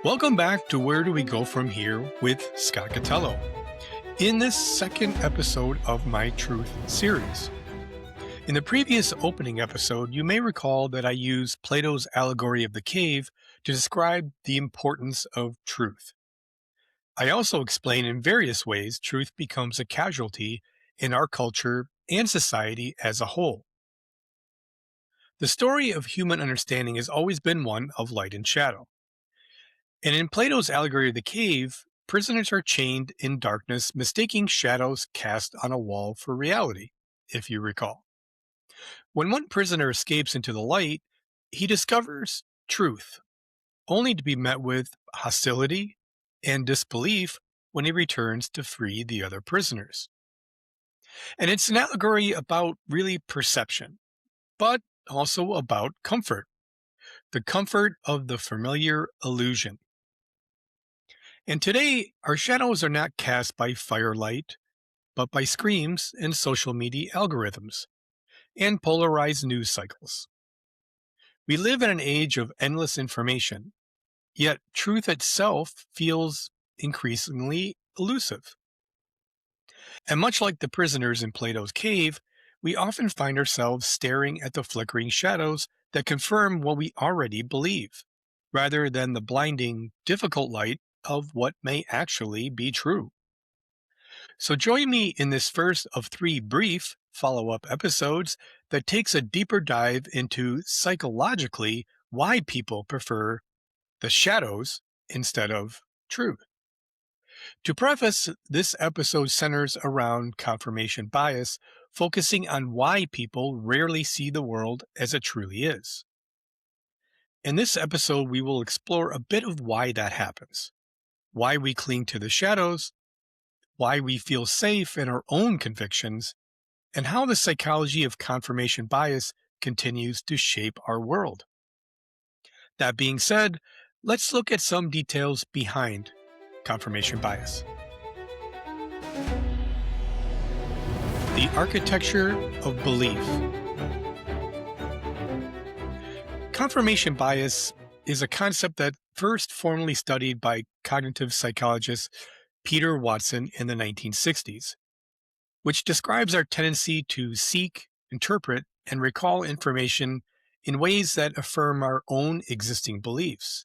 Welcome back to Where Do We Go From Here with Scott Catello. In this second episode of my Truth series. In the previous opening episode, you may recall that I used Plato's Allegory of the Cave to describe the importance of truth. I also explain in various ways truth becomes a casualty in our culture and society as a whole. The story of human understanding has always been one of light and shadow. And in Plato's Allegory of the Cave, prisoners are chained in darkness, mistaking shadows cast on a wall for reality, if you recall. When one prisoner escapes into the light, he discovers truth, only to be met with hostility and disbelief when he returns to free the other prisoners. And it's an allegory about really perception, but also about comfort, the comfort of the familiar illusion. And today, our shadows are not cast by firelight, but by screens and social media algorithms and polarized news cycles. We live in an age of endless information, yet truth itself feels increasingly elusive. And much like the prisoners in Plato's cave, we often find ourselves staring at the flickering shadows that confirm what we already believe, rather than the blinding, difficult light of what may actually be true. So join me in this first of three brief follow-up episodes that takes a deeper dive into psychologically why people prefer the shadows instead of truth. To preface, this episode centers around confirmation bias, focusing on why people rarely see the world as it truly is. In this episode, we will explore a bit of why that happens, why we cling to the shadows, why we feel safe in our own convictions, and how the psychology of confirmation bias continues to shape our world. That being said, let's look at some details behind confirmation bias. The architecture of belief. Confirmation bias is a concept that first formally studied by cognitive psychologist Peter Watson in the 1960s, which describes our tendency to seek, interpret, and recall information in ways that affirm our own existing beliefs.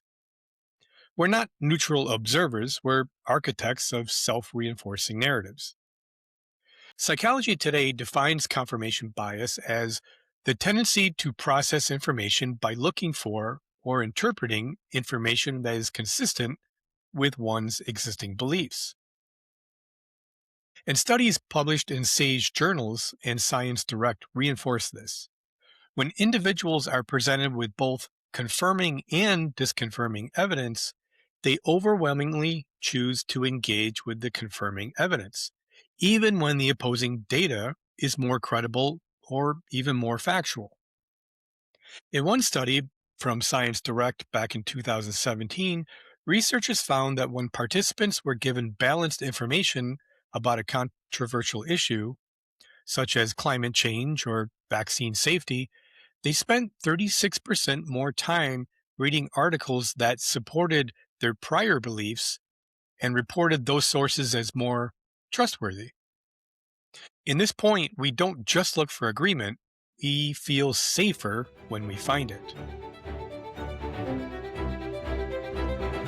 We're not neutral observers, we're architects of self-reinforcing narratives. Psychology today defines confirmation bias as the tendency to process information by looking for or interpreting information that is consistent with one's existing beliefs. And studies published in Sage journals and Science Direct reinforce this. When individuals are presented with both confirming and disconfirming evidence, they overwhelmingly choose to engage with the confirming evidence, even when the opposing data is more credible or even more factual. In one study from Science Direct back in 2017, researchers found that when participants were given balanced information about a controversial issue, such as climate change or vaccine safety, they spent 36% more time reading articles that supported their prior beliefs and reported those sources as more trustworthy. In this point, we don't just look for agreement, we feel safer when we find it.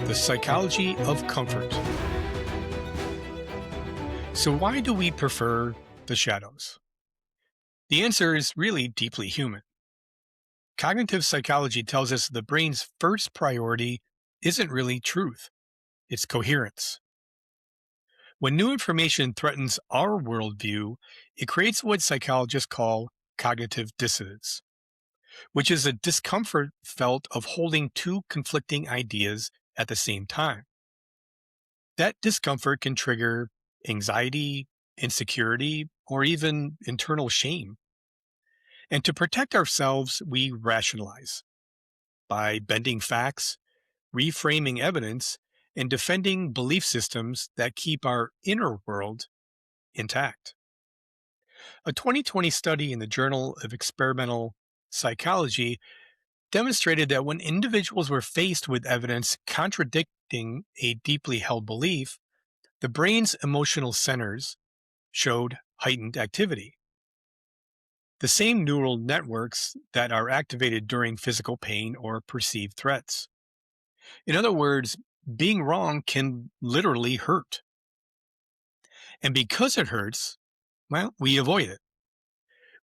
The psychology of comfort. So why do we prefer the shadows? The answer is really deeply human. Cognitive psychology tells us the brain's first priority isn't really truth, it's coherence. When new information threatens our worldview, it creates what psychologists call cognitive dissonance, which is a discomfort felt of holding two conflicting ideas at the same time. That discomfort can trigger anxiety, insecurity, or even internal shame. And to protect ourselves, we rationalize by bending facts, reframing evidence, and defending belief systems that keep our inner world intact. A 2020 study in the Journal of Experimental Psychology demonstrated that when individuals were faced with evidence contradicting a deeply held belief, the brain's emotional centers showed heightened activity. The same neural networks that are activated during physical pain or perceived threats. In other words, being wrong can literally hurt. And because it hurts, well, we avoid it.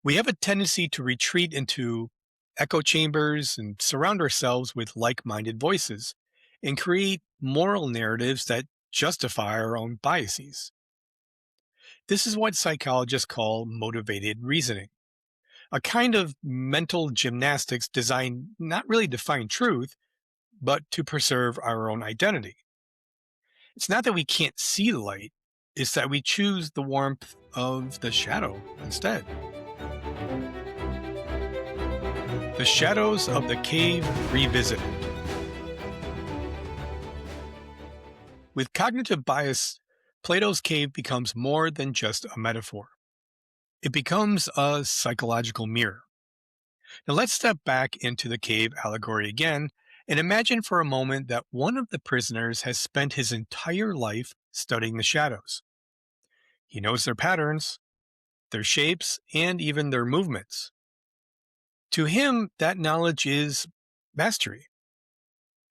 We have a tendency to retreat into echo chambers and surround ourselves with like minded voices and create moral narratives that justify our own biases. This is what psychologists call motivated reasoning, a kind of mental gymnastics designed not really to find truth, but to preserve our own identity. It's not that we can't see the light, it's that we choose the warmth of the shadow instead. The Shadows of the Cave Revisited. With cognitive bias, Plato's cave becomes more than just a metaphor. It becomes a psychological mirror. Now let's step back into the cave allegory again and imagine for a moment that one of the prisoners has spent his entire life studying the shadows. He knows their patterns, their shapes, and even their movements. To him, that knowledge is mastery.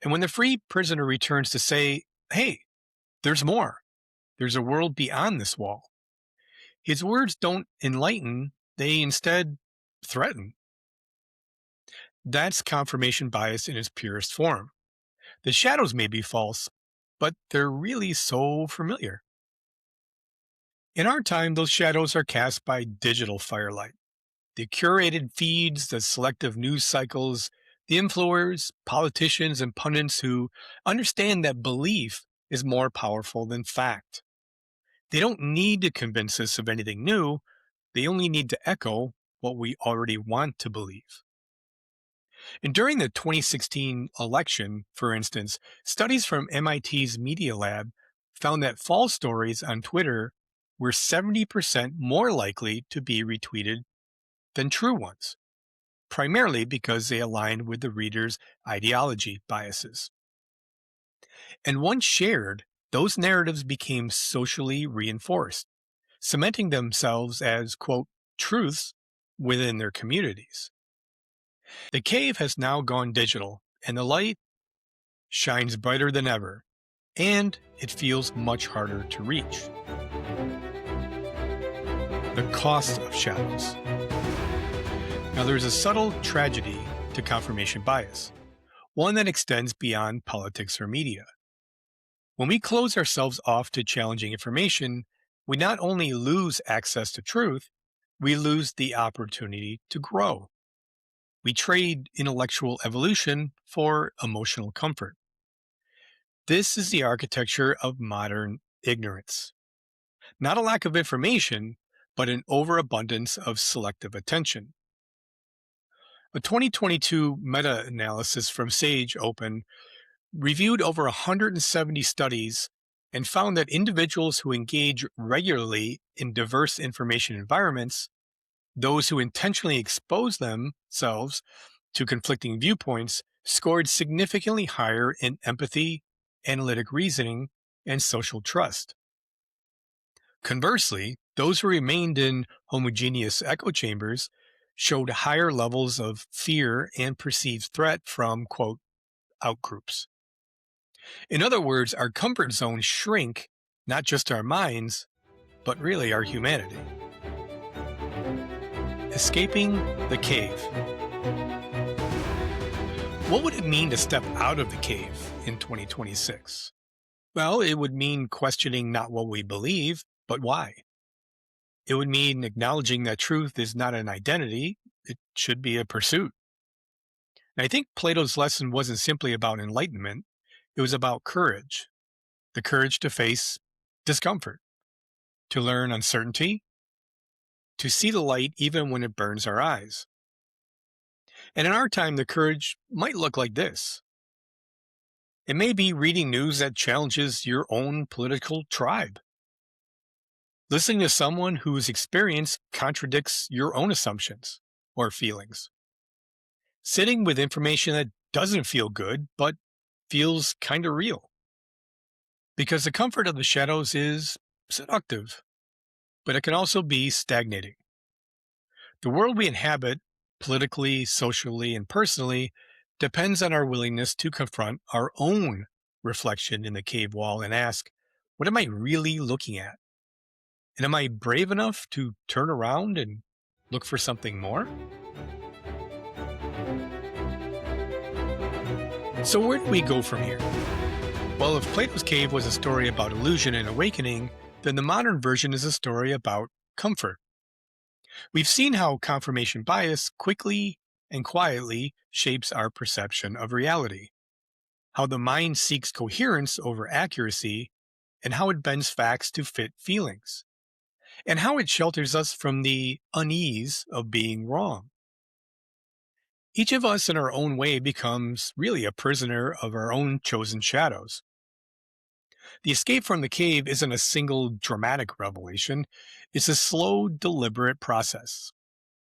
And when the free prisoner returns to say, "Hey, there's more. There's a world beyond this wall," his words don't enlighten, they instead threaten. That's confirmation bias in its purest form. The shadows may be false, but they're really so familiar. In our time, those shadows are cast by digital firelight. The curated feeds, the selective news cycles, the influencers, politicians, and pundits who understand that belief is more powerful than fact. They don't need to convince us of anything new, they only need to echo what we already want to believe. And during the 2016 election, for instance, studies from MIT's Media Lab found that false stories on Twitter were 70% more likely to be retweeted than true ones, primarily because they aligned with the reader's ideology biases. And once shared, those narratives became socially reinforced, cementing themselves as, quote, truths within their communities. The cave has now gone digital, and the light shines brighter than ever, and it feels much harder to reach. The cost of shadows. Now, there's a subtle tragedy to confirmation bias, one that extends beyond politics or media. When we close ourselves off to challenging information, we not only lose access to truth, we lose the opportunity to grow. We trade intellectual evolution for emotional comfort. This is the architecture of modern ignorance. Not a lack of information, but an overabundance of selective attention. A 2022 meta-analysis from Sage Open reviewed over 170 studies and found that individuals who engage regularly in diverse information environments, those who intentionally expose themselves to conflicting viewpoints, scored significantly higher in empathy, analytic reasoning, and social trust. Conversely, those who remained in homogeneous echo chambers showed higher levels of fear and perceived threat from, quote, outgroups. In other words, our comfort zones shrink not just our minds, but really our humanity. Escaping the cave. What would it mean to step out of the cave in 2026? Well, it would mean questioning not what we believe, but why. It would mean acknowledging that truth is not an identity, it should be a pursuit. And I think Plato's lesson wasn't simply about enlightenment, it was about courage. The courage to face discomfort, to learn uncertainty, to see the light even when it burns our eyes. And in our time, the courage might look like this. It may be reading news that challenges your own political tribe, listening to someone whose experience contradicts your own assumptions or feelings, sitting with information that doesn't feel good, but feels kind of real. Because the comfort of the shadows is seductive, but it can also be stagnating. The world we inhabit, politically, socially, and personally, depends on our willingness to confront our own reflection in the cave wall and ask, what am I really looking at? And am I brave enough to turn around and look for something more? So, where do we go from here? Well, if Plato's cave was a story about illusion and awakening, then the modern version is a story about comfort. We've seen how confirmation bias quickly and quietly shapes our perception of reality, how the mind seeks coherence over accuracy, and how it bends facts to fit feelings, and how it shelters us from the unease of being wrong. Each of us in our own way becomes really a prisoner of our own chosen shadows. The escape from the cave isn't a single dramatic revelation, it's a slow, deliberate process,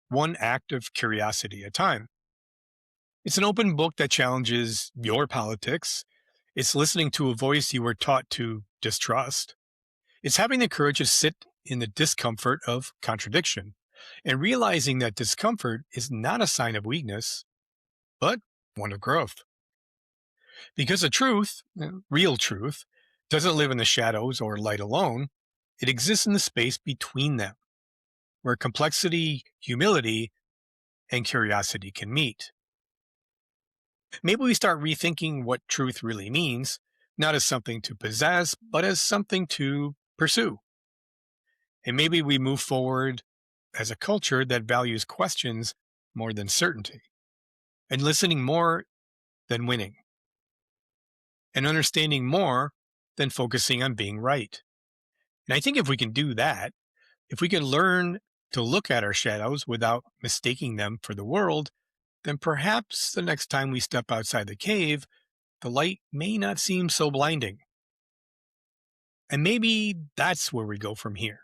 one act of curiosity at a time. It's an open book that challenges your politics. It's listening to a voice you were taught to distrust. It's having the courage to sit in the discomfort of contradiction and realizing that discomfort is not a sign of weakness, but one of growth. Because the truth, real truth, doesn't live in the shadows or light alone, it exists in the space between them, where complexity, humility, and curiosity can meet. Maybe we start rethinking what truth really means, not as something to possess, but as something to pursue. And maybe we move forward as a culture that values questions more than certainty, and listening more than winning, and understanding more than focusing on being right. And I think if we can do that, if we can learn to look at our shadows without mistaking them for the world, then perhaps the next time we step outside the cave, the light may not seem so blinding. And maybe that's where we go from here.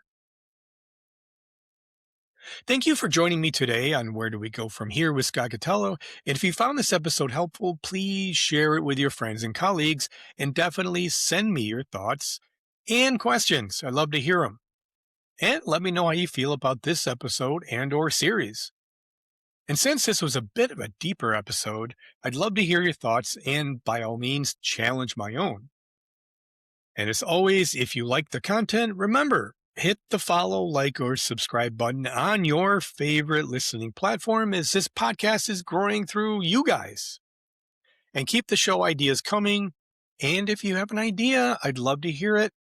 Thank you for joining me today on Where Do We Go From Here with Scott Catello. And if you found this episode helpful, please share it with your friends and colleagues, and definitely send me your thoughts and questions. I'd love to hear them. And let me know how you feel about this episode and or series. And since this was a bit of a deeper episode, I'd love to hear your thoughts and by all means challenge my own. And as always, if you like the content, remember, hit the follow, like, or subscribe button on your favorite listening platform as this podcast is growing through you guys. And keep the show ideas coming. And if you have an idea, I'd love to hear it.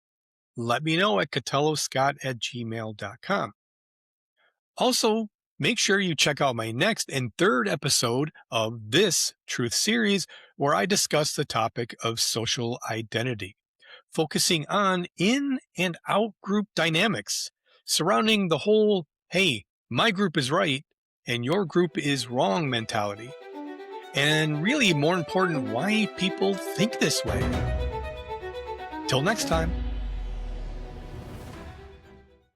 Let me know at catelloscott@gmail.com. Also, make sure you check out my next and third episode of this Truth series, where I discuss the topic of social identity, focusing on in and out group dynamics surrounding the whole, hey, my group is right and your group is wrong mentality. And really more important, why people think this way. Till next time.